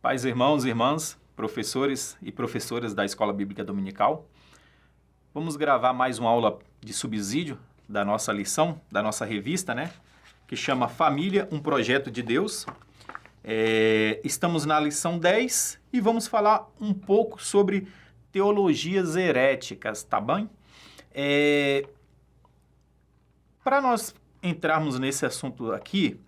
Pais, irmãos e irmãs, professores e professoras da Escola Bíblica Dominical, vamos gravar mais uma aula de subsídio da nossa lição, da nossa revista, né? Que chama Família, um Projeto de Deus. Estamos na lição 10 e vamos falar um pouco sobre teologias heréticas, tá bem? Para nós entrarmos nesse assunto aqui,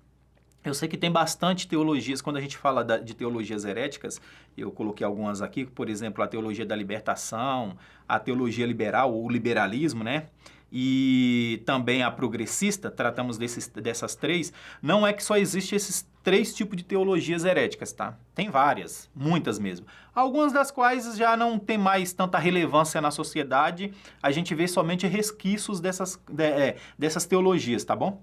eu sei que tem bastante teologias, quando a gente fala de teologias heréticas, eu coloquei algumas aqui, por exemplo, a teologia da libertação, a teologia liberal ou liberalismo, né? E também a progressista, tratamos dessas três. Não é que só existe esses três tipos de teologias heréticas, tá? Tem várias, muitas mesmo. Algumas das quais já não tem mais tanta relevância na sociedade, a gente vê somente resquícios dessas teologias, tá bom?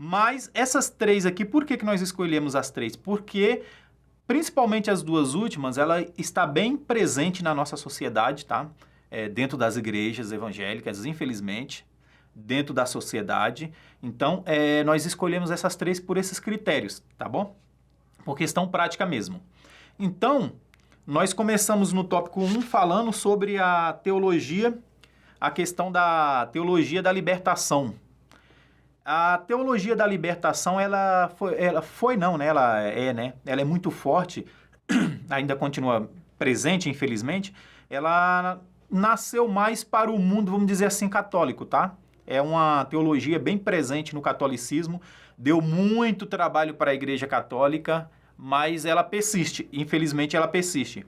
Mas essas três aqui, por que nós escolhemos as três? Porque, principalmente as duas últimas, ela está bem presente na nossa sociedade, tá? Dentro das igrejas evangélicas, infelizmente, dentro da sociedade. Então, nós escolhemos essas três por esses critérios, tá bom? Por questão prática mesmo. Então, nós começamos no tópico 1 falando sobre a teologia, a questão da teologia da libertação. A teologia da libertação, ela é muito forte, ainda continua presente, infelizmente. Ela nasceu mais para o mundo, vamos dizer assim, católico, tá? É uma teologia bem presente no catolicismo, deu muito trabalho para a Igreja Católica, mas ela persiste, infelizmente ela persiste.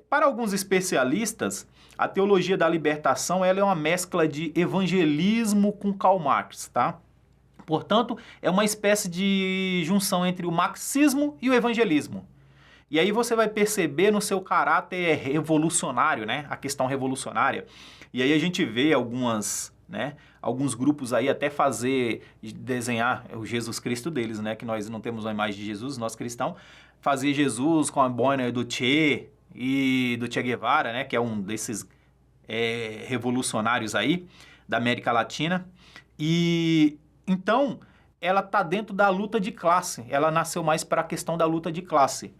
Para alguns especialistas, a teologia da libertação ela é uma mescla de evangelismo com Karl Marx, tá? Portanto, é uma espécie de junção entre o marxismo e o evangelismo. E aí você vai perceber no seu caráter revolucionário, né? A questão revolucionária. E aí a gente vê alguns grupos aí até desenhar o Jesus Cristo deles, né? Que nós não temos uma imagem de Jesus, nós cristãos, fazer Jesus com a boina do Che e do Che Guevara, né? Que é um desses revolucionários aí da América Latina. E então, ela está dentro da luta de classe, ela nasceu mais para a questão da luta de classe.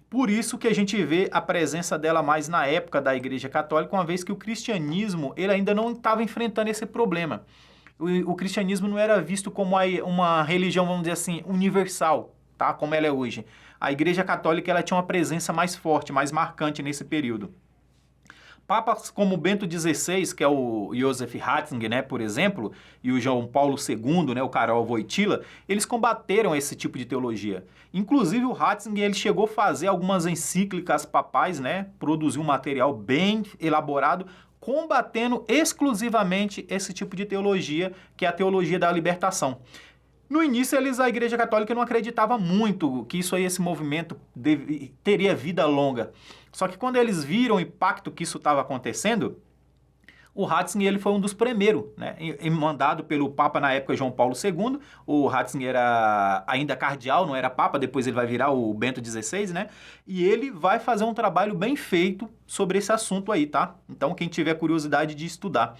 Por isso que a gente vê a presença dela mais na época da Igreja Católica, uma vez que o cristianismo ele ainda não estava enfrentando esse problema. O cristianismo não era visto como uma religião, vamos dizer assim, universal, tá? Como ela é hoje. A Igreja Católica ela tinha uma presença mais forte, mais marcante nesse período. Papas como Bento XVI, que é o Joseph Ratzinger, né, por exemplo, e o João Paulo II, né, o Karol Wojtyła, eles combateram esse tipo de teologia. Inclusive o Ratzinger ele chegou a fazer algumas encíclicas papais, né, produziu um material bem elaborado, combatendo exclusivamente esse tipo de teologia, que é a teologia da libertação. No início, a Igreja Católica não acreditava muito que esse movimento teria vida longa. Só que quando eles viram o impacto que isso estava acontecendo, o Ratzinger ele foi um dos primeiros, né? Mandado pelo Papa na época, João Paulo II. O Ratzinger era ainda cardeal, não era Papa, depois ele vai virar o Bento XVI, né? E ele vai fazer um trabalho bem feito sobre esse assunto aí, tá? Então, quem tiver curiosidade de estudar.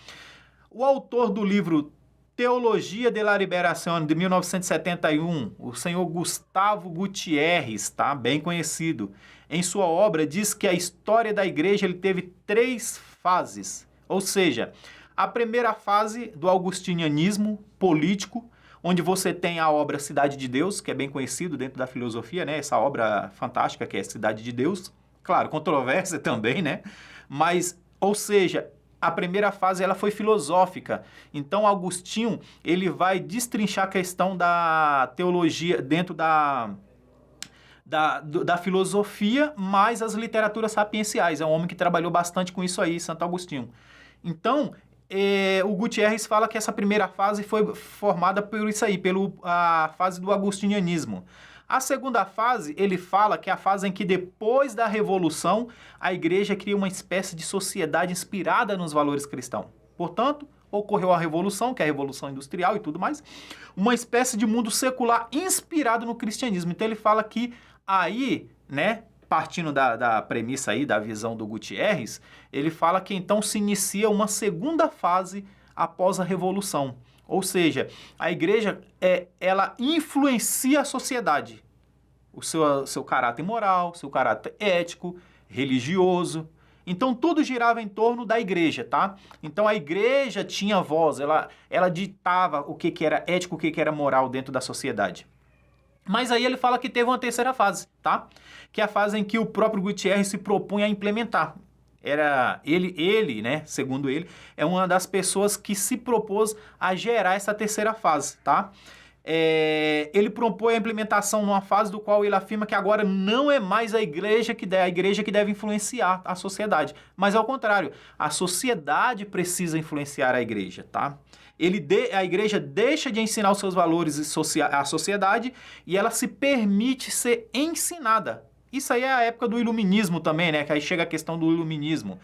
O autor do livro Teologia de la Liberación, de 1971, o senhor Gustavo Gutierrez, tá? Bem conhecido. Em sua obra, diz que a história da igreja ele teve 3 fases. Ou seja, a primeira fase do augustinianismo político, onde você tem a obra Cidade de Deus, que é bem conhecido dentro da filosofia, né? Essa obra fantástica que é Cidade de Deus. Claro, controvérsia também, né? Mas, ou seja, a primeira fase ela foi filosófica. Então, Agostinho ele vai destrinchar a questão da teologia dentro da filosofia, mais as literaturas sapienciais. É um homem que trabalhou bastante com isso aí, Santo Agostinho. Então, o Gutierrez fala que essa primeira fase foi formada por isso aí, pela fase do agostinianismo. A segunda fase, ele fala que é a fase em que depois da Revolução, a igreja cria uma espécie de sociedade inspirada nos valores cristãos. Portanto, ocorreu a Revolução, que é a Revolução Industrial e tudo mais, uma espécie de mundo secular inspirado no cristianismo. Então ele fala que aí, né, partindo da premissa aí, da visão do Gutierrez, ele fala que então se inicia uma segunda fase após a Revolução. Ou seja, a igreja ela influencia a sociedade. o seu caráter moral, seu caráter ético, religioso. Então, tudo girava em torno da igreja, tá? Então, a igreja tinha voz, ela ditava o que era ético, o que era moral dentro da sociedade. Mas aí ele fala que teve uma terceira fase, tá? Que é a fase em que o próprio Gutierrez se propunha a implementar. Era ele, né, segundo ele, é uma das pessoas que se propôs a gerar essa terceira fase, tá? Ele propõe a implementação numa fase do qual ele afirma que agora não é mais a igreja que deve influenciar a sociedade, mas ao contrário, a sociedade precisa influenciar a igreja, tá? A igreja deixa de ensinar os seus valores à sociedade e ela se permite ser ensinada. Isso aí é a época do iluminismo também, né? Que aí chega a questão do iluminismo.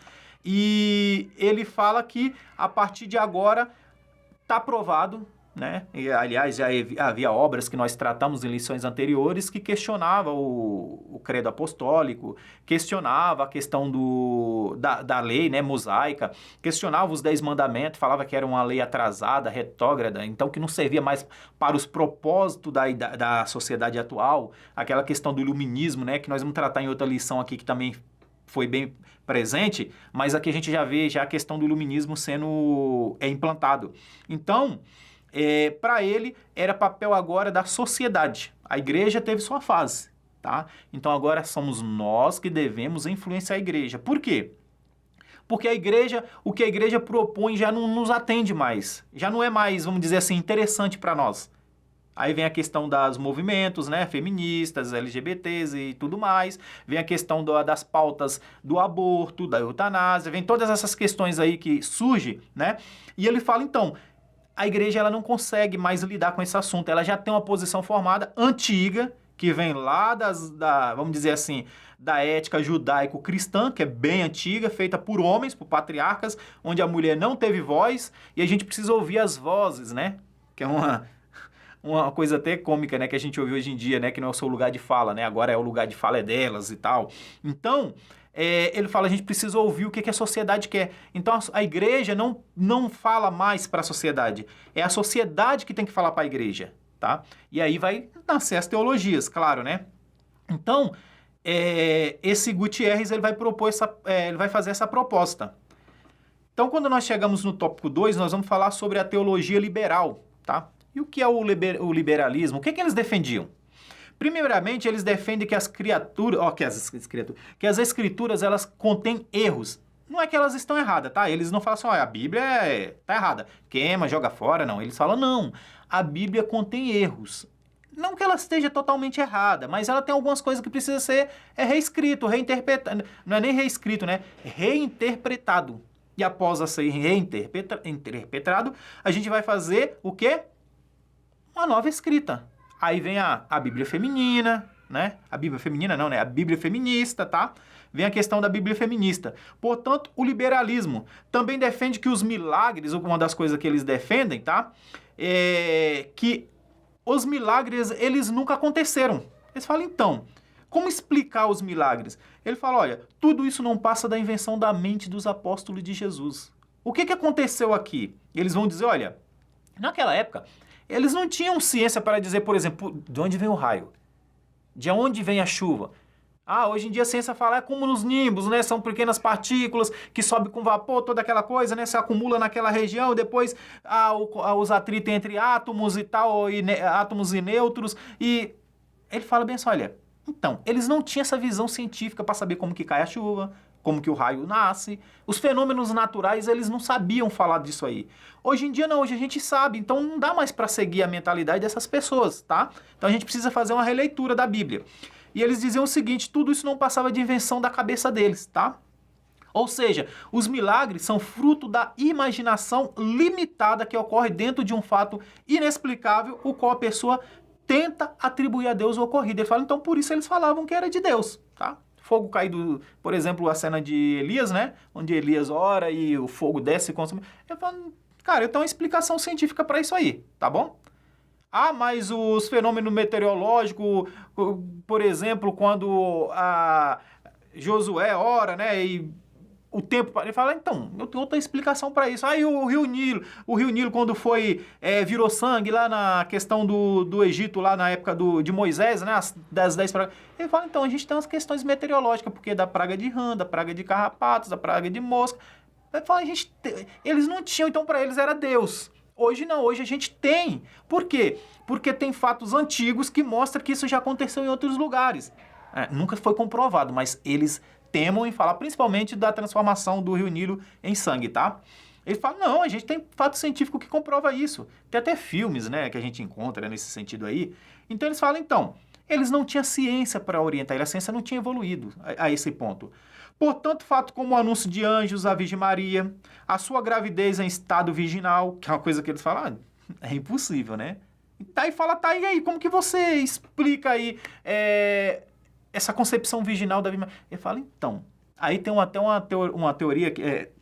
E ele fala que a partir de agora está provado, né? E, aliás, já havia obras que nós tratamos em lições anteriores que questionava o credo apostólico, questionava a questão da lei, né, mosaica, questionava os 10 mandamentos, falava que era uma lei atrasada, retrógrada, então que não servia mais para os propósitos da sociedade atual, aquela questão do iluminismo, né, que nós vamos tratar em outra lição aqui que também foi bem presente, mas aqui a gente já vê já a questão do iluminismo sendo implantado. Então, para ele, era papel agora da sociedade. A igreja teve sua fase, tá? Então agora somos nós que devemos influenciar a igreja. Por quê? Porque o que a igreja propõe já não nos atende mais. Já não é mais, vamos dizer assim, interessante para nós. Aí vem a questão dos movimentos, né, feministas, LGBTs e tudo mais. Vem a questão das pautas do aborto, da eutanásia. Vem todas essas questões aí que surgem, né? E ele fala, então, a igreja ela não consegue mais lidar com esse assunto. Ela já tem uma posição formada, antiga, que vem lá vamos dizer assim, da ética judaico-cristã, que é bem antiga, feita por homens, por patriarcas, onde a mulher não teve voz, e a gente precisa ouvir as vozes, né? Que é uma coisa até cômica, né? Que a gente ouve hoje em dia, né? Que não é o seu lugar de fala, né? Agora é o lugar de fala é delas e tal. Então, ele fala, a gente precisa ouvir o que a sociedade quer. Então, a igreja não fala mais para a sociedade. É a sociedade que tem que falar para a igreja, tá? E aí vai nascer as teologias, claro, né? Então, esse Gutierrez, ele vai fazer essa proposta. Então, quando nós chegamos no tópico 2, nós vamos falar sobre a teologia liberal, tá? E o que é o liberalismo? O que eles defendiam? Primeiramente, eles defendem que as escrituras elas contêm erros. Não é que elas estão erradas, tá? Eles não falam assim, a Bíblia está errada, queima, joga fora, não. Eles falam, não, a Bíblia contém erros. Não que ela esteja totalmente errada, mas ela tem algumas coisas que precisa ser reescrito, reinterpretado. Não é nem reescrito, né? Reinterpretado. E após a ser reinterpretado, a gente vai fazer o quê? Uma nova escrita. Aí vem a Bíblia feminina, né? A Bíblia feminina não, né? A Bíblia feminista, tá? Vem a questão da Bíblia feminista. Portanto, o liberalismo também defende que os milagres, uma das coisas que eles defendem, tá? É que os milagres, eles nunca aconteceram. Eles falam, então, como explicar os milagres? Ele fala, olha, tudo isso não passa da invenção da mente dos apóstolos de Jesus. O que aconteceu aqui? Eles vão dizer, olha, naquela época, eles não tinham ciência para dizer, por exemplo, de onde vem o raio, de onde vem a chuva. Hoje em dia a ciência fala, é como nos nimbos, né? São pequenas partículas que sobem com vapor, toda aquela coisa, né? Se acumula naquela região, depois os atritos entre átomos e tal, átomos e nêutrons. E ele fala bem assim, olha, então, eles não tinham essa visão científica para saber como que cai a chuva, como que o raio nasce. Os fenômenos naturais, eles não sabiam falar disso aí. Hoje em dia não, hoje a gente sabe, então não dá mais para seguir a mentalidade dessas pessoas, tá? Então a gente precisa fazer uma releitura da Bíblia. E eles diziam o seguinte, tudo isso não passava de invenção da cabeça deles, tá? Ou seja, os milagres são fruto da imaginação limitada que ocorre dentro de um fato inexplicável, o qual a pessoa tenta atribuir a Deus o ocorrido. Ele fala, então por isso eles falavam que era de Deus, tá? Fogo caído, por exemplo, a cena de Elias, né? Onde Elias ora e o fogo desce e consome. Eu falo, cara, eu tenho uma explicação científica para isso aí, tá bom? Mas os fenômenos meteorológicos, por exemplo, quando Josué ora, né? E o tempo, ele fala, então, eu tenho outra explicação para isso. Aí o Rio Nilo quando virou sangue lá na questão do Egito, lá na época de Moisés, né, das 10 pragas. Ele fala, então, a gente tem umas questões meteorológicas, porque da praga de rã, da praga de carrapatos, da praga de mosca. Ele fala, eles não tinham, então para eles era Deus. Hoje não, hoje a gente tem. Por quê? Porque tem fatos antigos que mostram que isso já aconteceu em outros lugares. Nunca foi comprovado, mas eles temam em falar principalmente da transformação do Rio Nilo em sangue, tá? Ele fala, não, a gente tem fato científico que comprova isso. Tem até filmes, né, que a gente encontra nesse sentido aí. Então eles falam, então, eles não tinham ciência para orientar, a ciência não tinha evoluído a esse ponto. Portanto, fato como o anúncio de anjos à Virgem Maria, a sua gravidez em estado virginal, que é uma coisa que eles falam, é impossível, né? E aí, como que você explica aí essa concepção virginal da Virgem Maria? Ele fala, então, aí tem até uma teoria,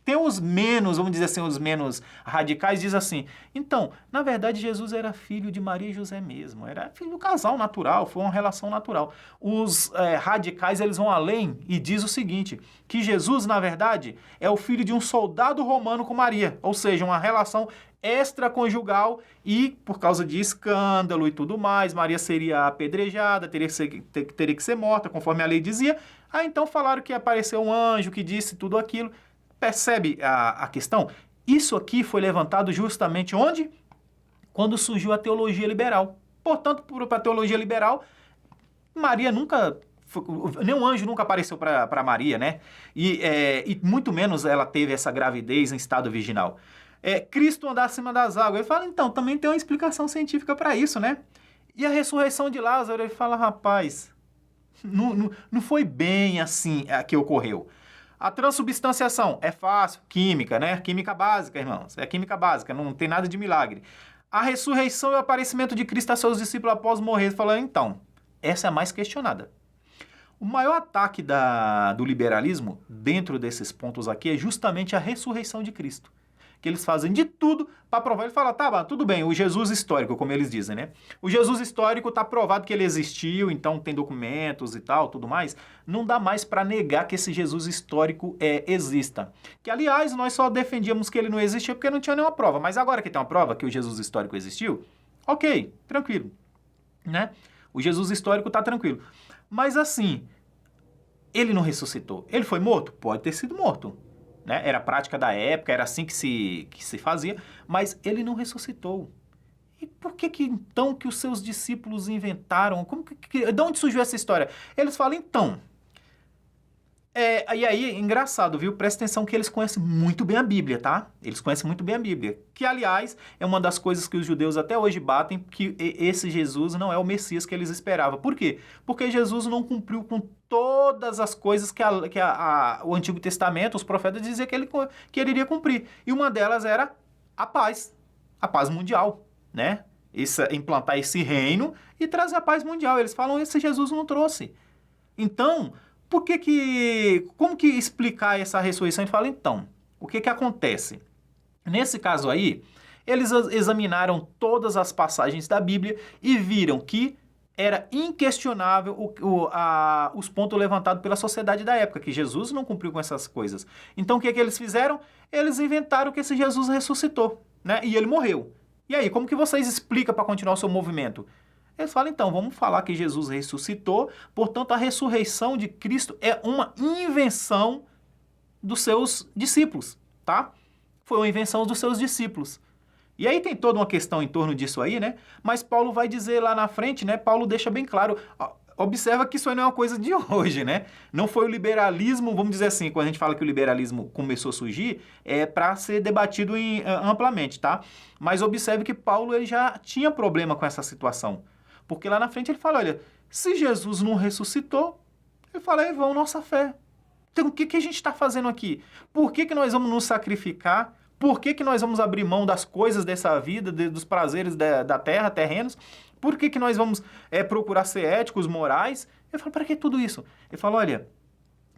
tem os menos, vamos dizer assim, os menos radicais, diz assim, então, na verdade, Jesus era filho de Maria e José mesmo, era filho do casal natural, foi uma relação natural. Os radicais, eles vão além e diz o seguinte, que Jesus, na verdade, é o filho de um soldado romano com Maria, ou seja, uma relação extraconjugal e, por causa de escândalo e tudo mais, Maria seria apedrejada, teria que ser morta, conforme a lei dizia. Então falaram que apareceu um anjo que disse tudo aquilo. Percebe a questão? Isso aqui foi levantado justamente onde? Quando surgiu a teologia liberal. Portanto, para a teologia liberal, Maria nunca... nenhum anjo nunca apareceu para Maria, né? E muito menos ela teve essa gravidez em estado virginal. Cristo andar acima das águas. Ele fala, então, também tem uma explicação científica para isso, né? E a ressurreição de Lázaro, ele fala, rapaz, não foi bem assim que ocorreu. A transubstanciação é fácil, química, né? Química básica, irmãos. É química básica, não tem nada de milagre. A ressurreição e o aparecimento de Cristo a seus discípulos após morrer, ele fala, então, essa é a mais questionada. O maior ataque do liberalismo, dentro desses pontos aqui, é justamente a ressurreição de Cristo. Que eles fazem de tudo para provar. Ele fala, tá, tudo bem, o Jesus histórico, como eles dizem, né? O Jesus histórico está provado que ele existiu, então tem documentos e tal, tudo mais. Não dá mais para negar que esse Jesus histórico exista. Que, aliás, nós só defendíamos que ele não existia porque não tinha nenhuma prova. Mas agora que tem uma prova que o Jesus histórico existiu, ok, tranquilo, né? O Jesus histórico está tranquilo. Mas assim, ele não ressuscitou. Ele foi morto? Pode ter sido morto. Né? Era a prática da época, era assim que se fazia, mas ele não ressuscitou. E por que então que os seus discípulos inventaram? De onde surgiu essa história? Eles falam, então... e aí, engraçado, viu? Presta atenção que eles conhecem muito bem a Bíblia, tá? Eles conhecem muito bem a Bíblia. Que, aliás, é uma das coisas que os judeus até hoje batem, que esse Jesus não é o Messias que eles esperavam. Por quê? Porque Jesus não cumpriu com todas as coisas que o Antigo Testamento, os profetas diziam que ele iria cumprir. E uma delas era a paz mundial, né? Implantar esse reino e trazer a paz mundial. Eles falam, esse Jesus não trouxe. Então... como que explicar essa ressurreição? Ele fala, então, o que acontece? Nesse caso aí, eles examinaram todas as passagens da Bíblia e viram que era inquestionável os pontos levantados pela sociedade da época, que Jesus não cumpriu com essas coisas. Então, o que eles fizeram? Eles inventaram que esse Jesus ressuscitou, né? E ele morreu. E aí, como que vocês explicam para continuar o seu movimento? Eles falam, então, vamos falar que Jesus ressuscitou, portanto, a ressurreição de Cristo é uma invenção dos seus discípulos, tá? Foi uma invenção dos seus discípulos. E aí tem toda uma questão em torno disso aí, né? Mas Paulo vai dizer lá na frente, né? Paulo deixa bem claro, observa que isso aí não é uma coisa de hoje, né? Não foi o liberalismo, vamos dizer assim, quando a gente fala que o liberalismo começou a surgir, para ser debatido amplamente, tá? Mas observe que Paulo ele já tinha problema com essa situação. Porque lá na frente ele fala, olha, se Jesus não ressuscitou, ele fala, é vão nossa fé. Então o que a gente está fazendo aqui? Por que nós vamos nos sacrificar? Por que nós vamos abrir mão das coisas dessa vida, dos prazeres da terra, terrenos? Por que nós vamos procurar ser éticos, morais? Ele fala, para que tudo isso? Ele fala, olha,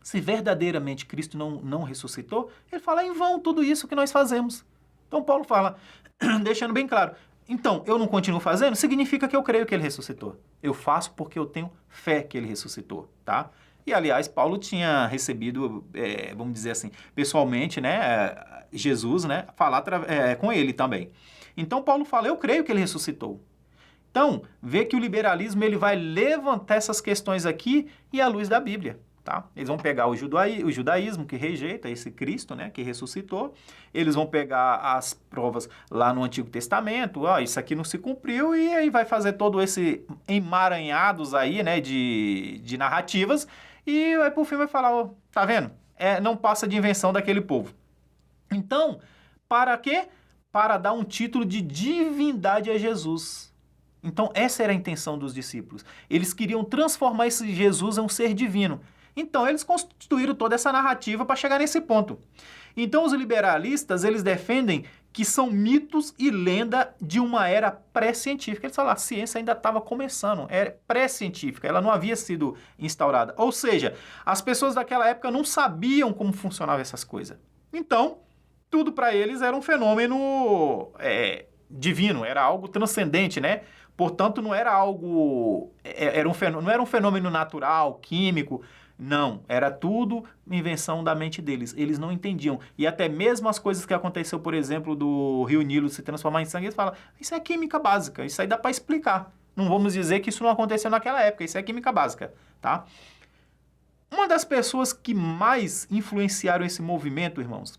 se verdadeiramente Cristo não ressuscitou, ele fala, é em vão tudo isso que nós fazemos. Então Paulo fala, deixando bem claro, então, eu não continuo fazendo, significa que eu creio que ele ressuscitou. Eu faço porque eu tenho fé que ele ressuscitou, tá? E, aliás, Paulo tinha recebido, vamos dizer assim, pessoalmente, né, Jesus, né, falar com ele também. Então, Paulo fala, eu creio que ele ressuscitou. Então, vê que o liberalismo ele vai levantar essas questões aqui e à luz da Bíblia. Tá? Eles vão pegar o judaísmo, que rejeita esse Cristo, né, que ressuscitou. Eles vão pegar as provas lá no Antigo Testamento. Isso aqui não se cumpriu. E aí vai fazer todo esse emaranhados aí, né, de narrativas. E aí, por fim, vai falar, tá vendo? Não passa de invenção daquele povo. Então, para quê? Para dar um título de divindade a Jesus. Então, essa era a intenção dos discípulos. Eles queriam transformar esse Jesus em um ser divino. Então, eles constituíram toda essa narrativa para chegar nesse ponto. Então, os liberalistas, eles defendem que são mitos e lenda de uma era pré-científica. Eles falam, a ciência ainda estava começando, era pré-científica, ela não havia sido instaurada. Ou seja, as pessoas daquela época não sabiam como funcionavam essas coisas. Então, tudo para eles era um fenômeno divino, era algo transcendente, né? Portanto, não era algo... não era um fenômeno natural, químico. Não, era tudo invenção da mente deles. Eles não entendiam. E até mesmo as coisas que aconteceu, por exemplo, do Rio Nilo se transformar em sangue, eles falam, isso é química básica, isso aí dá para explicar. Não vamos dizer que isso não aconteceu naquela época, isso é química básica, tá? Uma das pessoas que mais influenciaram esse movimento, irmãos,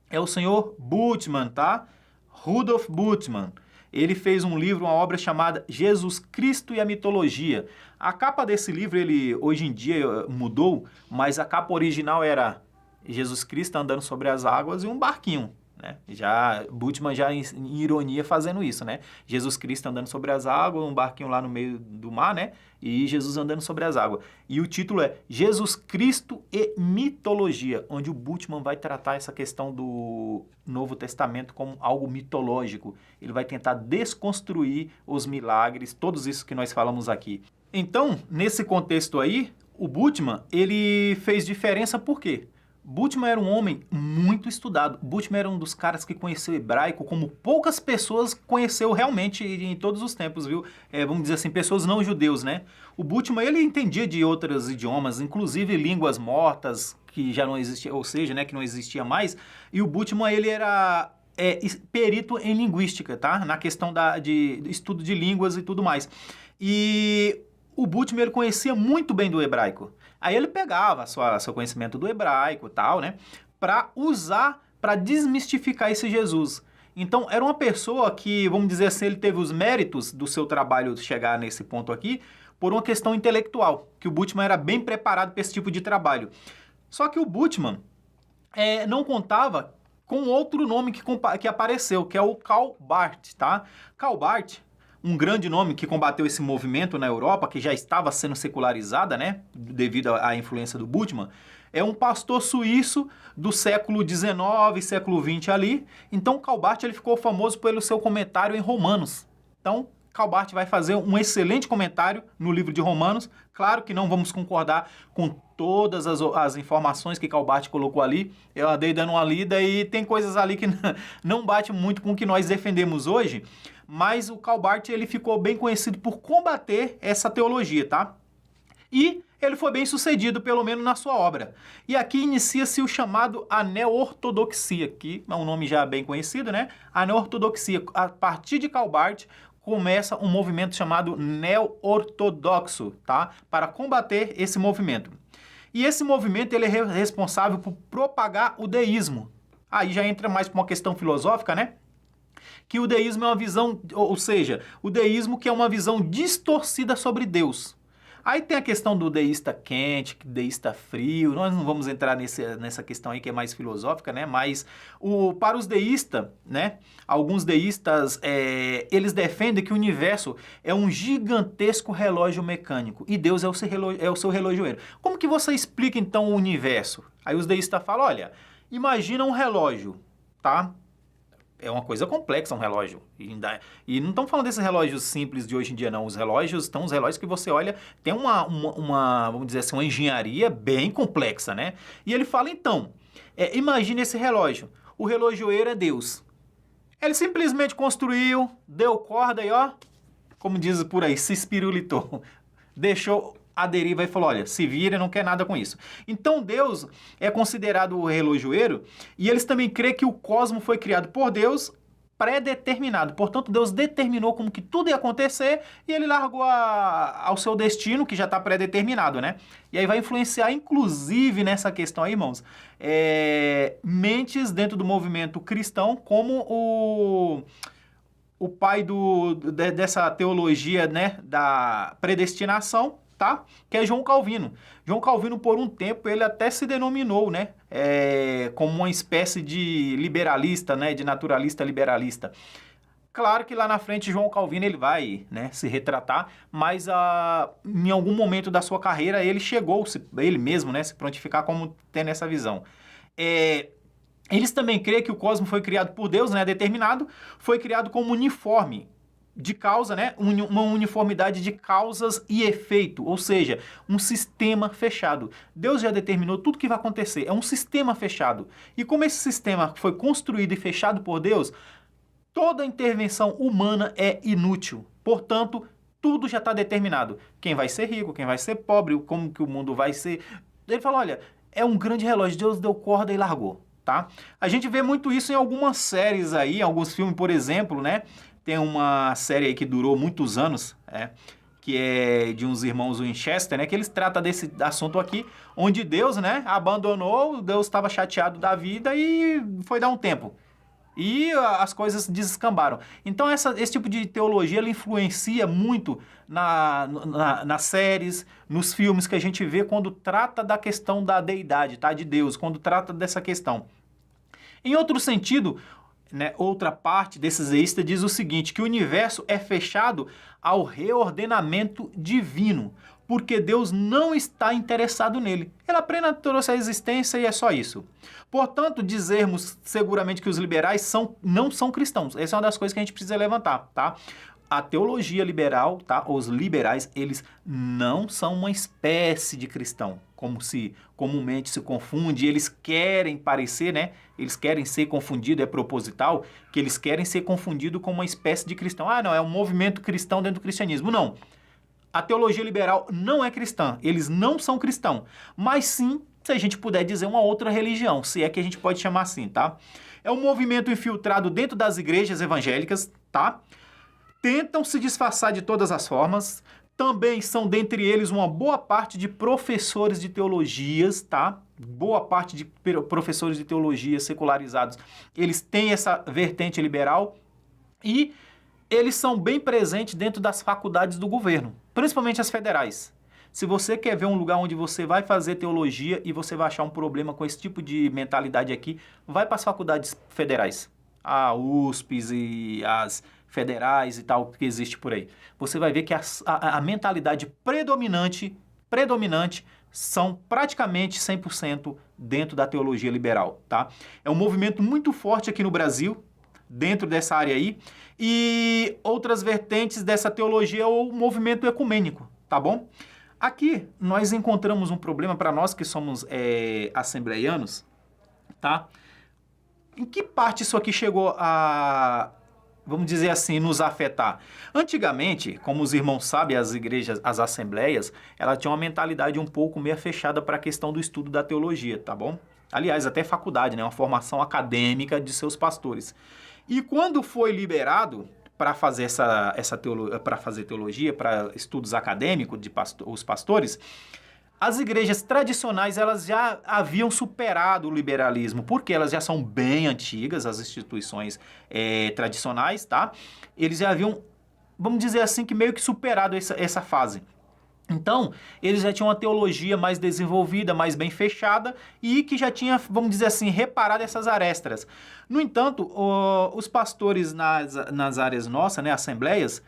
é o senhor Bultmann, tá? Rudolf Bultmann. Ele fez um livro, uma obra chamada Jesus Cristo e a Mitologia. A capa desse livro, ele hoje em dia mudou, mas a capa original era Jesus Cristo andando sobre as águas e um barquinho, né? Bultmann já em ironia fazendo isso, né? Jesus Cristo andando sobre as águas, um barquinho lá no meio do mar, né? E Jesus andando sobre as águas. E o título é Jesus Cristo e Mitologia, onde o Bultmann vai tratar essa questão do Novo Testamento como algo mitológico. Ele vai tentar desconstruir os milagres, todos isso que nós falamos aqui. Então, nesse contexto aí, o Bultmann, ele fez diferença por quê? Bultmann era um homem muito estudado. Bultmann era um dos caras que conheceu hebraico como poucas pessoas conheceu realmente em todos os tempos, viu? Vamos dizer assim, pessoas não judeus, né? O Bultmann, ele entendia de outros idiomas, inclusive línguas mortas, que já não existia, ou seja, né, que não existia mais. E o Bultmann, ele era perito em linguística, tá? Na questão de estudo de línguas e tudo mais. E o Bultmann, ele conhecia muito bem do hebraico. Aí ele pegava seu conhecimento do hebraico e tal, né? Para usar, para desmistificar esse Jesus. Então, era uma pessoa que, vamos dizer assim, ele teve os méritos do seu trabalho chegar nesse ponto aqui por uma questão intelectual, que o Bultmann era bem preparado para esse tipo de trabalho. Só que o Bultmann não contava com outro nome que apareceu, que é o Karl Barth, tá? Karl Barth, um grande nome que combateu esse movimento na Europa, que já estava sendo secularizada, né, devido à influência do Bultmann, é um pastor suíço do século XIX, século XX ali. Então, Karl Barth, ele ficou famoso pelo seu comentário em Romanos. Então, Karl Barth vai fazer um excelente comentário no livro de Romanos. Claro que não vamos concordar com todas as informações que Karl Barth colocou ali. Eu andei dando uma lida e tem coisas ali que não bate muito com o que nós defendemos hoje. Mas o Karl Barth, ele ficou bem conhecido por combater essa teologia, tá? E ele foi bem sucedido, pelo menos na sua obra. E aqui inicia-se o chamado a neo-ortodoxia, que é um nome já bem conhecido, né? A neo-ortodoxia, a partir de Karl Barth, começa um movimento chamado neo-ortodoxo, tá? Para combater esse movimento. E esse movimento, ele é responsável por propagar o deísmo. Aí já entra mais para uma questão filosófica, né? Que o deísmo é uma visão, ou seja, o deísmo que é uma visão distorcida sobre Deus. Aí tem a questão do deísta quente, deísta frio, nós não vamos entrar nessa questão aí que é mais filosófica, né? Mas para os deístas, né? Alguns deístas, eles defendem que o universo é um gigantesco relógio mecânico e Deus é o seu relojoeiro. Como que você explica então o universo? Aí os deístas falam, olha, imagina um relógio, tá? É uma coisa complexa um relógio. E não estamos falando desses relógios simples de hoje em dia, não. Os relógios que você olha, tem vamos dizer assim, uma engenharia bem complexa, né? E ele fala, então, imagine esse relógio. O relojoeiro é Deus. Ele simplesmente construiu, deu corda e, ó, como diz por aí, se espirulitou. Deixou à deriva e falou, olha, se vira, não quer nada com isso. Então Deus é considerado o relojoeiro e eles também creem que o cosmo foi criado por Deus pré-determinado. Portanto, Deus determinou como que tudo ia acontecer e ele largou ao seu destino, que já está pré-determinado, né? E aí vai influenciar, inclusive, nessa questão aí, irmãos, mentes dentro do movimento cristão, como o pai dessa teologia, né, da predestinação, tá? Que é João Calvino. João Calvino, por um tempo, ele até se denominou, né, como uma espécie de liberalista, né, de naturalista liberalista. Claro que lá na frente João Calvino ele vai, né, se retratar, mas em algum momento da sua carreira ele chegou, ele mesmo, né, se prontificar como tendo essa visão. Eles também creem que o cosmos foi criado por Deus, né, determinado, foi criado como uniforme de causa, né, uma uniformidade de causas e efeito, ou seja, um sistema fechado. Deus já determinou tudo que vai acontecer, é um sistema fechado. E como esse sistema foi construído e fechado por Deus, toda intervenção humana é inútil. Portanto, tudo já está determinado. Quem vai ser rico, quem vai ser pobre, como que o mundo vai ser. Ele fala, olha, é um grande relógio, Deus deu corda e largou, tá? A gente vê muito isso em algumas séries aí, alguns filmes, por exemplo, né? Tem uma série aí que durou muitos anos, que é de uns irmãos Winchester, né? Que eles tratam desse assunto aqui, onde Deus, né, abandonou, Deus estava chateado da vida e foi dar um tempo. E as coisas descambaram. Então esse tipo de teologia ela influencia muito nas séries, nos filmes que a gente vê quando trata da questão da deidade, tá? De Deus, quando trata dessa questão. Em outro sentido, né, outra parte desses deístas diz o seguinte, que o universo é fechado ao reordenamento divino, porque Deus não está interessado nele. Ele apenas trouxe a existência e é só isso. Portanto, dizermos seguramente que os liberais não são cristãos. Essa é uma das coisas que a gente precisa levantar, tá? A teologia liberal, tá? Os liberais, eles não são uma espécie de cristão, como se comumente se confunde. Eles querem parecer, né? Eles querem ser confundidos, é proposital, que eles querem ser confundidos com uma espécie de cristão. Ah, não, é um movimento cristão dentro do cristianismo. Não. A teologia liberal não é cristã. Eles não são cristãos. Mas sim, se a gente puder dizer, uma outra religião, se é que a gente pode chamar assim, tá? É um movimento infiltrado dentro das igrejas evangélicas, tá? Tentam se disfarçar de todas as formas. Também são, dentre eles, uma boa parte de professores de teologias, tá? Boa parte de professores de teologia secularizados. Eles têm essa vertente liberal e eles são bem presentes dentro das faculdades do governo, principalmente as federais. Se você quer ver um lugar onde você vai fazer teologia e você vai achar um problema com esse tipo de mentalidade aqui, vai para as faculdades federais. A USPs e as federais e tal, que existe por aí. Você vai ver que a mentalidade predominante são praticamente 100% dentro da teologia liberal, tá? É um movimento muito forte aqui no Brasil, dentro dessa área aí, e outras vertentes dessa teologia é o movimento ecumênico, tá bom? Aqui nós encontramos um problema para nós que somos assembleianos, tá? Em que parte isso aqui chegou a, vamos dizer assim, nos afetar? Antigamente, como os irmãos sabem, as igrejas, as assembleias, elas tinham uma mentalidade um pouco meio fechada para a questão do estudo da teologia, tá bom? Aliás, até faculdade, né? Uma formação acadêmica de seus pastores. E quando foi liberado para fazer para fazer teologia, para estudos acadêmicos de os pastores, as igrejas tradicionais elas já haviam superado o liberalismo, porque elas já são bem antigas, as instituições tradicionais, tá? Eles já haviam, vamos dizer assim, que meio que superado essa fase. Então, eles já tinham uma teologia mais desenvolvida, mais bem fechada e que já tinha, vamos dizer assim, reparado essas arestas. No entanto, os pastores nas áreas nossas, né, assembleias,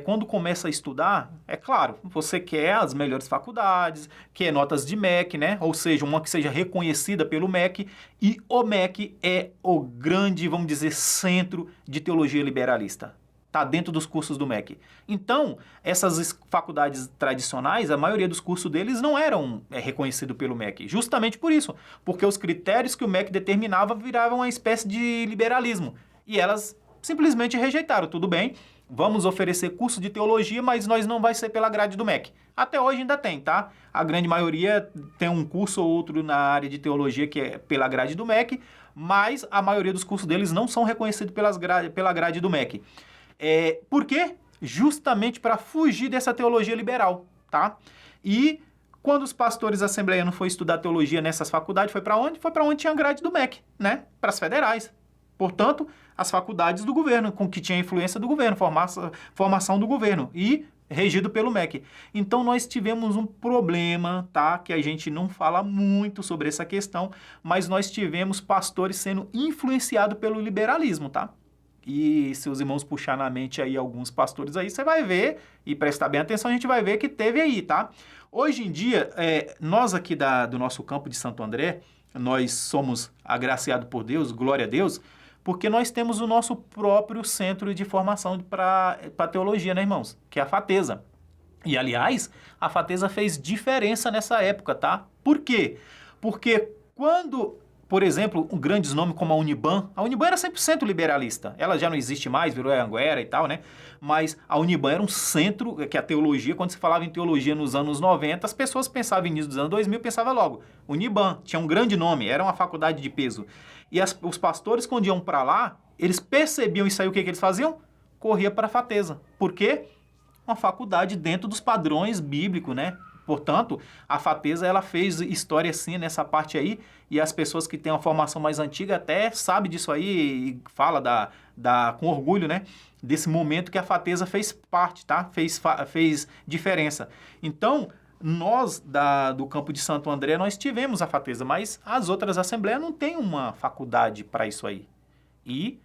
quando começa a estudar, é claro, você quer as melhores faculdades, quer notas de MEC, né? Ou seja, uma que seja reconhecida pelo MEC, e o MEC é o grande, vamos dizer, centro de teologia liberalista. Está dentro dos cursos do MEC. Então, essas faculdades tradicionais, a maioria dos cursos deles não eram reconhecidos pelo MEC. Justamente por isso, porque os critérios que o MEC determinava viravam uma espécie de liberalismo. E elas simplesmente rejeitaram, tudo bem, vamos oferecer curso de teologia, mas nós não vai ser pela grade do MEC. Até hoje ainda tem, tá? A grande maioria tem um curso ou outro na área de teologia que é pela grade do MEC, mas a maioria dos cursos deles não são reconhecidos pela grade do MEC. Por quê? Justamente para fugir dessa teologia liberal, tá? E quando os pastores assembleianos foram estudar teologia nessas faculdades, foi para onde? Foi para onde tinha grade do MEC, né? Para as federais. Portanto, as faculdades do governo, com que tinha influência do governo, formação do governo e regido pelo MEC. Então, nós tivemos um problema, tá? Que a gente não fala muito sobre essa questão, mas nós tivemos pastores sendo influenciados pelo liberalismo, tá? E se os irmãos puxar na mente aí alguns pastores aí, você vai ver, e prestar bem atenção, a gente vai ver que teve aí, tá? Hoje em dia, nós aqui do nosso campo de Santo André, nós somos agraciados por Deus, glória a Deus, porque nós temos o nosso próprio centro de formação para teologia, né, irmãos? Que é a FATESA. E, aliás, a FATESA fez diferença nessa época, tá? Por quê? Porque quando, por exemplo, grandes nomes como a Uniban era 100% liberalista. Ela já não existe mais, virou Anhanguera e tal, né? Mas a Uniban era um centro, que a teologia, quando se falava em teologia nos anos 90, as pessoas pensavam nisso dos anos 2000, pensavam logo. Uniban tinha um grande nome, era uma faculdade de peso. E os pastores, quando iam para lá, eles percebiam isso aí, o que eles faziam? Corria para a FATESA. Por quê? Uma faculdade dentro dos padrões bíblicos, né? Portanto, a FATESA, ela fez história assim nessa parte aí, e as pessoas que têm uma formação mais antiga até sabem disso aí e fala com orgulho, né? Desse momento que a FATESA fez parte, tá? Fez diferença. Então, nós do campo de Santo André, nós tivemos a FATESA, mas as outras assembleias não têm uma faculdade para isso aí. E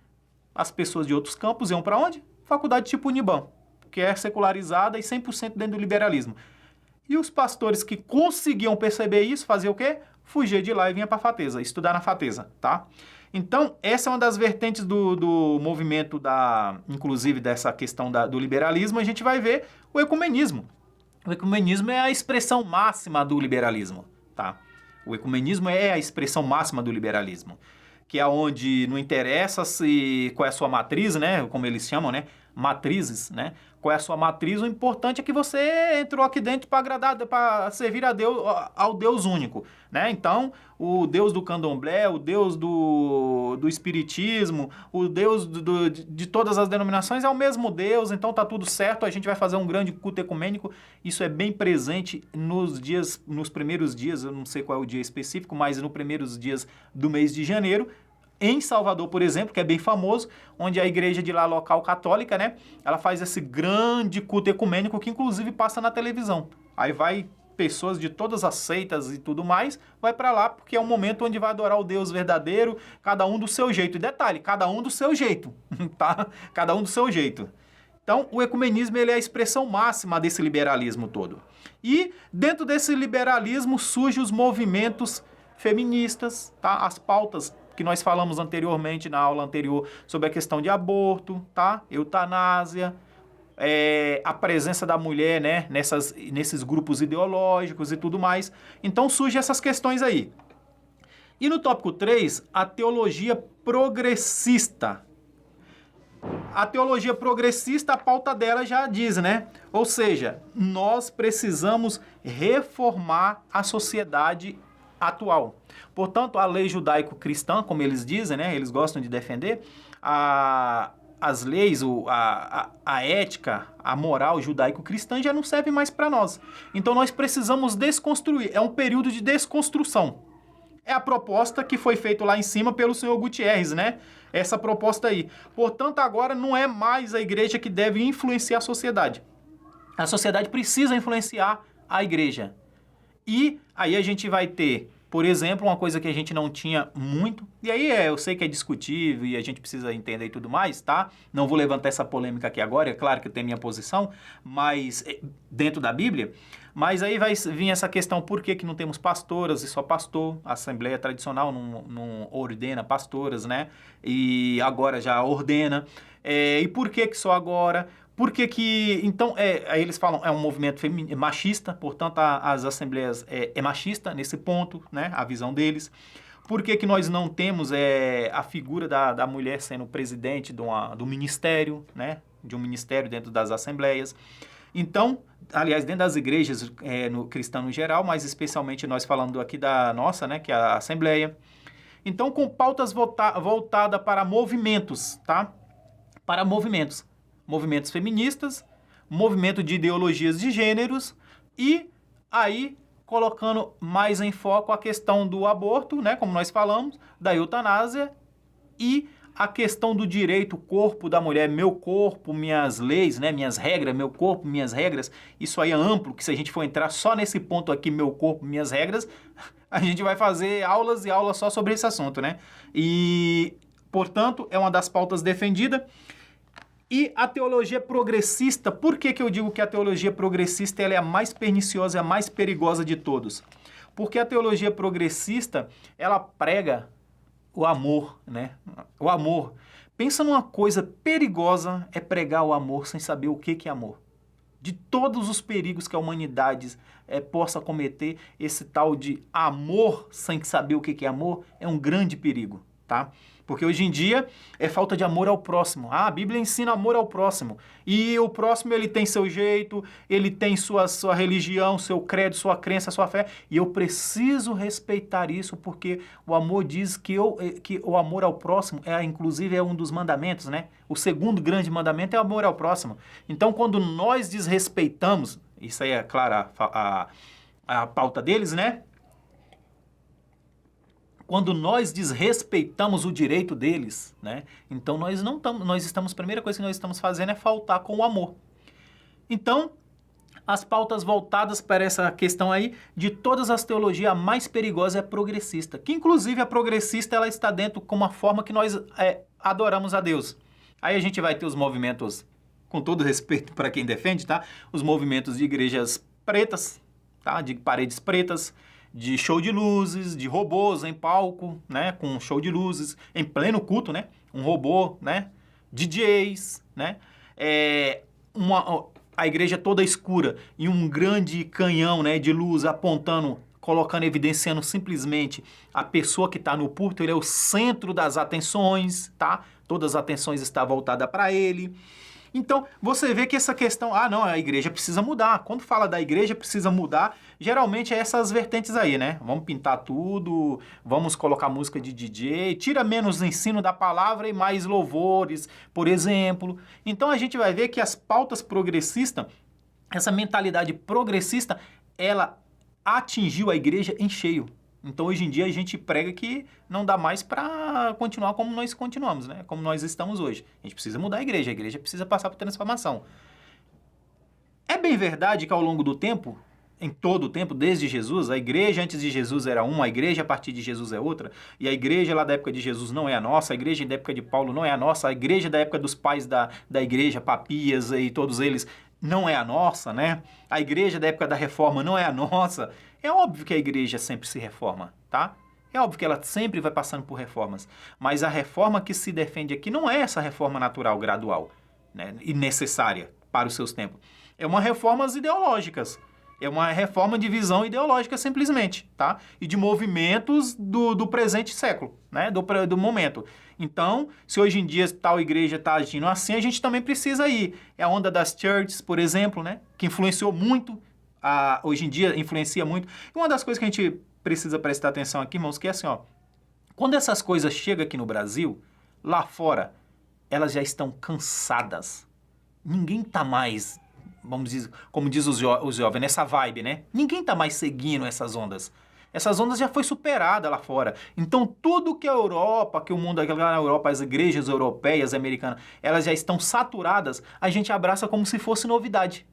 as pessoas de outros campos iam para onde? Faculdade tipo Uniban, que é secularizada e 100% dentro do liberalismo. E os pastores que conseguiam perceber isso, faziam o quê? Fugir de lá e vinha para a FATESA, estudar na FATESA, tá? Então, essa é uma das vertentes do movimento, inclusive dessa questão do liberalismo, a gente vai ver o ecumenismo. O ecumenismo é a expressão máxima do liberalismo, tá? O ecumenismo é a expressão máxima do liberalismo, que é onde não interessa qual é a sua matriz, né? Como eles chamam, né? Matrizes, né? Qual é a sua matriz? O importante é que você entrou aqui dentro para agradar, para servir a Deus, ao Deus único, né? Então, o Deus do candomblé, o Deus do espiritismo, o Deus de todas as denominações é o mesmo Deus, então tá tudo certo, a gente vai fazer um grande culto ecumênico. Isso é bem presente nos primeiros dias, eu não sei qual é o dia específico, mas nos primeiros dias do mês de janeiro, em Salvador, por exemplo, que é bem famoso, onde a igreja de lá local católica, né, ela faz esse grande culto ecumênico que inclusive passa na televisão. Aí vai pessoas de todas as seitas e tudo mais, vai para lá porque é um momento onde vai adorar o Deus verdadeiro, cada um do seu jeito. E detalhe, cada um do seu jeito, tá? Cada um do seu jeito. Então, o ecumenismo ele é a expressão máxima desse liberalismo todo. E dentro desse liberalismo surgem os movimentos feministas, tá? As pautas que nós falamos anteriormente, na aula anterior, sobre a questão de aborto, tá? Eutanásia, a presença da mulher, né? Nesses grupos ideológicos e tudo mais. Então, surgem essas questões aí. E no tópico 3, a teologia progressista. A teologia progressista, a pauta dela já diz, né? Ou seja, nós precisamos reformar a sociedade atual. Portanto, a lei judaico-cristã, como eles dizem, né? Eles gostam de defender, as leis, a ética, a moral judaico-cristã já não serve mais para nós. Então, nós precisamos desconstruir. É um período de desconstrução. É a proposta que foi feita lá em cima pelo senhor Gutierrez, né? Essa proposta aí. Portanto, agora não é mais a igreja que deve influenciar a sociedade. A sociedade precisa influenciar a igreja. E aí a gente vai ter, por exemplo, uma coisa que a gente não tinha muito, e aí eu sei que é discutível e a gente precisa entender e tudo mais, tá? Não vou levantar essa polêmica aqui agora, é claro que eu tenho minha posição, mas dentro da Bíblia, mas aí vai vir essa questão, por que não temos pastoras e só pastor? A Assembleia Tradicional não ordena pastoras, né? E agora já ordena. E por que só agora? Então, aí eles falam, é um movimento machista, portanto, as assembleias é machista nesse ponto, né, a visão deles. Por que nós não temos a figura da mulher sendo presidente do ministério, né, de um ministério dentro das assembleias. Então, aliás, dentro das igrejas no cristão no geral, mas especialmente nós falando aqui da nossa, né, que é a Assembleia. Então, com pautas voltadas para movimentos, tá? Para movimentos. Movimentos feministas, movimento de ideologias de gêneros e aí colocando mais em foco a questão do aborto, né, como nós falamos, da eutanásia e a questão do direito, corpo da mulher, meu corpo, minhas leis, né, minhas regras, meu corpo, minhas regras. Isso aí é amplo, que se a gente for entrar só nesse ponto aqui, meu corpo, minhas regras, a gente vai fazer aulas e aulas só sobre esse assunto, né? E, portanto, é uma das pautas defendidas. E a teologia progressista, por que eu digo que a teologia progressista ela é a mais perniciosa e a mais perigosa de todos? Porque a teologia progressista, ela prega o amor, né? O amor. Pensa numa coisa perigosa é pregar o amor sem saber o que é amor. De todos os perigos que a humanidade possa cometer, esse tal de amor sem saber o que é amor é um grande perigo, tá? Porque hoje em dia é falta de amor ao próximo. A Bíblia ensina amor ao próximo. E o próximo ele tem seu jeito, ele tem sua religião, seu credo, sua crença, sua fé. E eu preciso respeitar isso porque o amor diz que o amor ao próximo inclusive é um dos mandamentos, né? O segundo grande mandamento é o amor ao próximo. Então quando nós desrespeitamos, isso aí é claro a pauta deles, né? Quando nós desrespeitamos o direito deles, né? Então a primeira coisa que nós estamos fazendo é faltar com o amor. Então, as pautas voltadas para essa questão aí, de todas as teologias, a mais perigosa é a progressista. Que inclusive a progressista ela está dentro com uma forma que nós adoramos a Deus. Aí a gente vai ter os movimentos, com todo respeito para quem defende, tá? Os movimentos de igrejas pretas, tá? De paredes pretas, de show de luzes, de robôs em palco, né, com show de luzes, em pleno culto, né, um robô, né, DJs, né, a igreja toda escura e um grande canhão, né, de luz apontando, colocando, evidenciando simplesmente a pessoa que está no púlpito, ele é o centro das atenções, tá, todas as atenções estão voltadas para ele. Então, você vê que essa questão, a igreja precisa mudar. Quando fala da igreja precisa mudar, geralmente é essas vertentes aí, né? Vamos pintar tudo, vamos colocar música de DJ, tira menos ensino da palavra e mais louvores, por exemplo. Então, a gente vai ver que as pautas progressistas, essa mentalidade progressista, ela atingiu a igreja em cheio. Então, hoje em dia, a gente prega que não dá mais para continuar como nós continuamos, né? Como nós estamos hoje. A gente precisa mudar a igreja precisa passar por transformação. É bem verdade que ao longo do tempo, em todo o tempo, desde Jesus, a igreja antes de Jesus era uma, a igreja a partir de Jesus é outra, e a igreja lá da época de Jesus não é a nossa, a igreja da época de Paulo não é a nossa, a igreja da época dos pais da igreja, Papias e todos eles, não é a nossa, né? A igreja da época da reforma não é a nossa. É óbvio que a igreja sempre se reforma, tá? É óbvio que ela sempre vai passando por reformas. Mas a reforma que se defende aqui não é essa reforma natural, gradual, né? E necessária para os seus tempos. É uma reformas ideológicas. É uma reforma de visão ideológica simplesmente, tá? E de movimentos do presente século, né? Do momento. Então, se hoje em dia tal igreja está agindo assim, a gente também precisa ir. É a onda das churches, por exemplo, né? Que influenciou muito, hoje em dia influencia muito. E uma das coisas que a gente precisa prestar atenção aqui, irmãos, que é assim, ó. Quando essas coisas chegam aqui no Brasil, lá fora, elas já estão cansadas. Ninguém está mais, vamos dizer, como diz os jovens, nessa vibe, né? Ninguém está mais seguindo essas ondas. Essas ondas já foi superada lá fora. Então, tudo que a Europa, que o mundo, lá na Europa, as igrejas europeias, americanas, elas já estão saturadas, a gente abraça como se fosse novidade.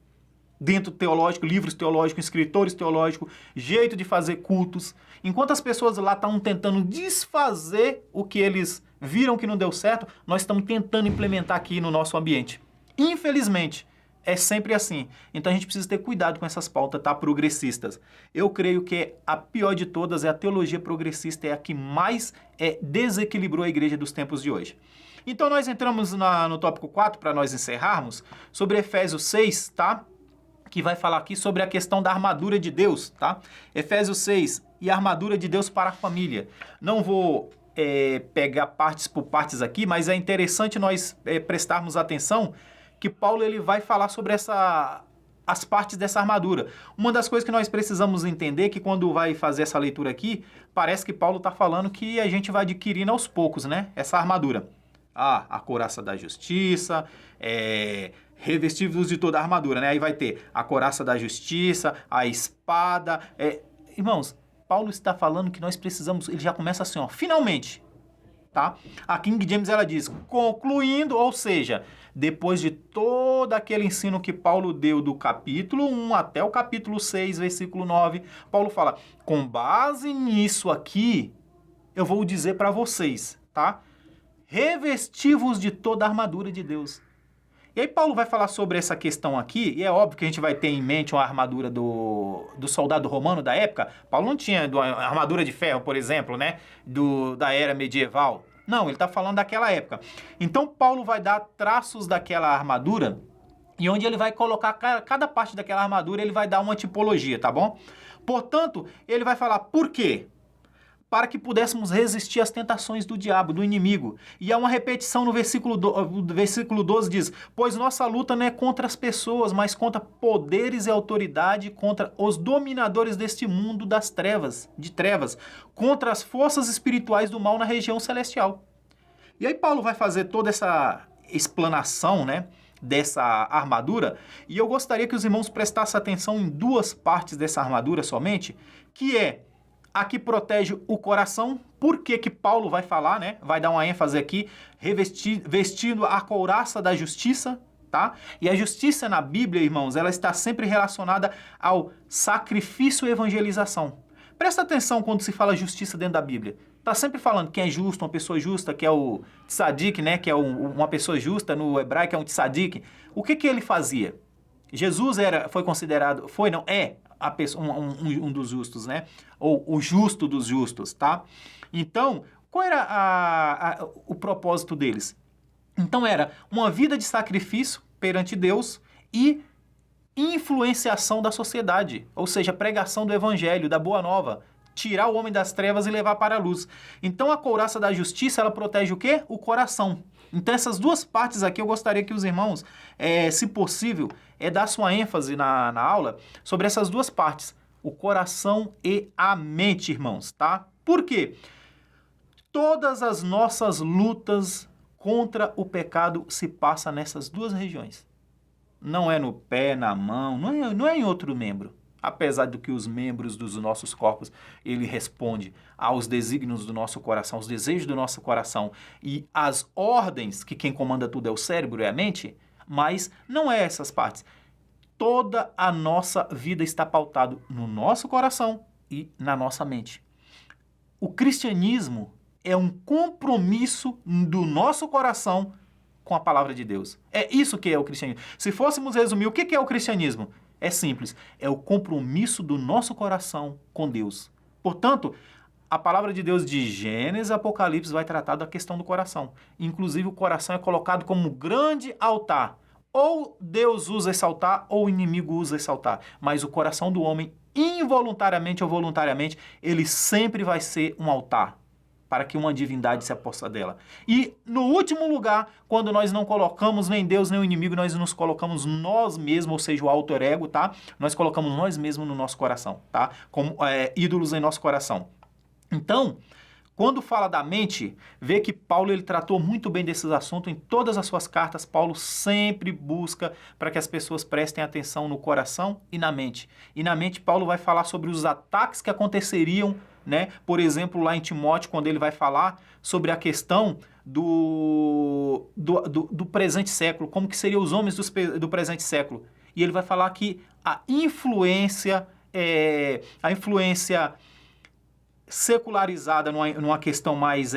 Dentro teológico, livros teológicos, escritores teológicos, jeito de fazer cultos. Enquanto as pessoas lá estão tentando desfazer o que eles viram que não deu certo, nós estamos tentando implementar aqui no nosso ambiente. Infelizmente, é sempre assim. Então a gente precisa ter cuidado com essas pautas, tá? Progressistas. Eu creio que a pior de todas é a teologia progressista, é a que mais desequilibrou a igreja dos tempos de hoje. Então nós entramos no tópico 4, para nós encerrarmos, sobre Efésios 6, tá? Que vai falar aqui sobre a questão da armadura de Deus, tá? Efésios 6, e a armadura de Deus para a família. Não vou pegar partes por partes aqui, mas é interessante nós prestarmos atenção que Paulo ele vai falar sobre as partes dessa armadura. Uma das coisas que nós precisamos entender é que quando vai fazer essa leitura aqui, parece que Paulo está falando que a gente vai adquirindo aos poucos, né? Essa armadura. A couraça da justiça, revestidos de toda a armadura, né? Aí vai ter a couraça da justiça, a espada. Irmãos, Paulo está falando que nós precisamos, ele já começa assim, ó, finalmente, tá? A King James ela diz, concluindo, ou seja, depois de todo aquele ensino que Paulo deu do capítulo 1 até o capítulo 6, versículo 9, Paulo fala, com base nisso aqui, eu vou dizer para vocês, tá? Revestivos de toda a armadura de Deus. E aí Paulo vai falar sobre essa questão aqui, e é óbvio que a gente vai ter em mente uma armadura do soldado romano da época. Paulo não tinha uma armadura de ferro, por exemplo, né? Da era medieval. Não, ele está falando daquela época. Então Paulo vai dar traços daquela armadura, e onde ele vai colocar cada parte daquela armadura, ele vai dar uma tipologia, tá bom? Portanto, ele vai falar por quê? Para que pudéssemos resistir às tentações do diabo, do inimigo. E há uma repetição no versículo 12 diz, pois nossa luta não é contra as pessoas, mas contra poderes e autoridade, contra os dominadores deste mundo das trevas, contra as forças espirituais do mal na região celestial. E aí Paulo vai fazer toda essa explanação, né, dessa armadura, e eu gostaria que os irmãos prestassem atenção em duas partes dessa armadura somente, que é a que protege o coração. Por que Paulo vai falar, né? Vai dar uma ênfase aqui, vestindo a couraça da justiça, tá? E a justiça na Bíblia, irmãos, ela está sempre relacionada ao sacrifício e evangelização. Presta atenção quando se fala justiça dentro da Bíblia. Está sempre falando quem é justo, uma pessoa justa, que é o tzadik, né? Que é uma pessoa justa, no hebraico é um tzadik. O que ele fazia? Jesus foi considerado, é a pessoa, um dos justos, né? Ou o justo dos justos, tá? Então, qual era o propósito deles? Então, era uma vida de sacrifício perante Deus e influenciação da sociedade, ou seja, pregação do evangelho, da boa nova, tirar o homem das trevas e levar para a luz. Então, a couraça da justiça, ela protege o quê? O coração. Então, essas duas partes aqui, eu gostaria que os irmãos, se possível, dessem uma ênfase na aula sobre essas duas partes, o coração e a mente, irmãos, tá? Por quê? Todas as nossas lutas contra o pecado se passam nessas duas regiões. Não é no pé, na mão, não é em outro membro. Apesar do que os membros dos nossos corpos, ele responde aos desígnios do nosso coração, aos desejos do nosso coração e às ordens, que quem comanda tudo é o cérebro, é a mente, mas não é essas partes. Toda a nossa vida está pautada no nosso coração e na nossa mente. O cristianismo é um compromisso do nosso coração com a palavra de Deus. É isso que é o cristianismo. Se fôssemos resumir, o que é o cristianismo? É simples, é o compromisso do nosso coração com Deus. Portanto, a palavra de Deus de Gênesis e Apocalipse vai tratar da questão do coração. Inclusive, o coração é colocado como grande altar. Ou Deus usa esse altar, ou o inimigo usa esse altar. Mas o coração do homem, involuntariamente ou voluntariamente, ele sempre vai ser um altar, para que uma divindade se aposta dela. E, no último lugar, quando nós não colocamos nem Deus nem o inimigo, nós nos colocamos nós mesmos, ou seja, o alter ego, tá? Nós colocamos nós mesmos no nosso coração, tá? Como ídolos em nosso coração. Então, quando fala da mente, vê que Paulo ele tratou muito bem desses assuntos em todas as suas cartas. Paulo sempre busca para que as pessoas prestem atenção no coração e na mente. E na mente, Paulo vai falar sobre os ataques que aconteceriam, né? Por exemplo, lá em Timóteo, quando ele vai falar sobre a questão do presente século, como que seriam os homens do presente século. E ele vai falar que a influência secularizada numa questão mais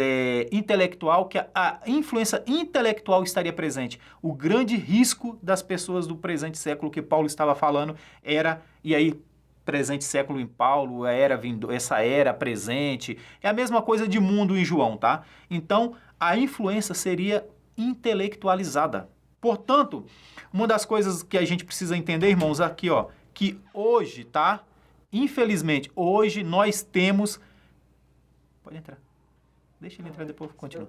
intelectual, que a influência intelectual estaria presente. O grande risco das pessoas do presente século que Paulo estava falando era, e aí presente século em Paulo, essa era presente, é a mesma coisa de mundo em João, tá? Então, a influência seria intelectualizada. Portanto, uma das coisas que a gente precisa entender, irmãos, aqui, ó, que hoje, tá? Infelizmente, hoje nós temos... Pode entrar. Deixa ele entrar, depois continua.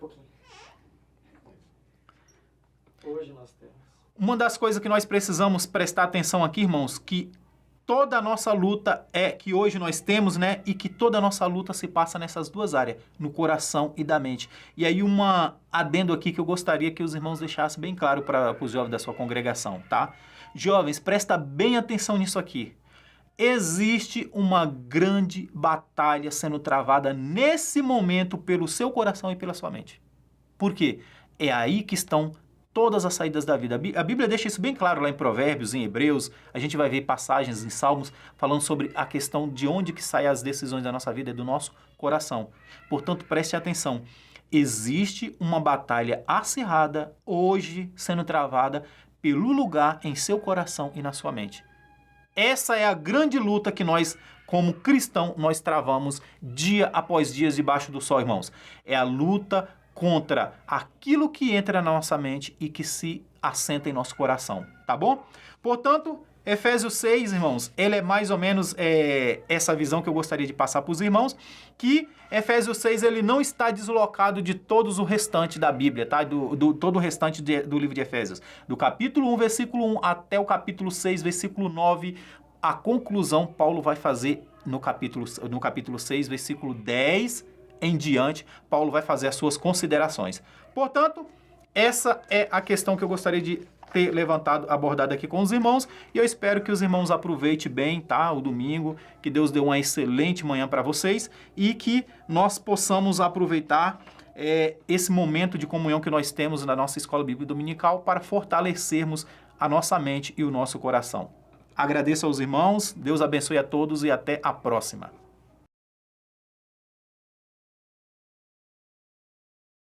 Hoje nós temos Uma das coisas que nós precisamos prestar atenção aqui, irmãos, que toda a nossa luta que hoje nós temos, né? E que toda a nossa luta se passa nessas duas áreas, no coração e da mente. E aí adendo aqui que eu gostaria que os irmãos deixassem bem claro para os jovens da sua congregação, tá? Jovens, presta bem atenção nisso aqui. Existe uma grande batalha sendo travada nesse momento pelo seu coração e pela sua mente. Por quê? É aí que estão todas as saídas da vida. A Bíblia deixa isso bem claro lá em Provérbios, em Hebreus. A gente vai ver passagens em Salmos falando sobre a questão de onde que saem as decisões da nossa vida, é do nosso coração. Portanto, preste atenção. Existe uma batalha acirrada hoje sendo travada pelo lugar em seu coração e na sua mente. Essa é a grande luta que nós, como cristão, nós travamos dia após dia debaixo do sol, irmãos. É a luta contra aquilo que entra na nossa mente e que se assenta em nosso coração, tá bom? Portanto, Efésios 6, irmãos, ele é mais ou menos essa visão que eu gostaria de passar para os irmãos, que Efésios 6 ele não está deslocado de todos o restante da Bíblia, tá? Todo o restante do livro de Efésios. Do capítulo 1, versículo 1 até o capítulo 6, versículo 9, a conclusão Paulo vai fazer no capítulo 6, versículo 10 em diante, Paulo vai fazer as suas considerações. Portanto, essa é a questão que eu gostaria de ter abordado aqui com os irmãos, e eu espero que os irmãos aproveitem bem, tá? O domingo, que Deus dê uma excelente manhã para vocês e que nós possamos aproveitar esse momento de comunhão que nós temos na nossa Escola Bíblica Dominical para fortalecermos a nossa mente e o nosso coração. Agradeço aos irmãos, Deus abençoe a todos e até a próxima.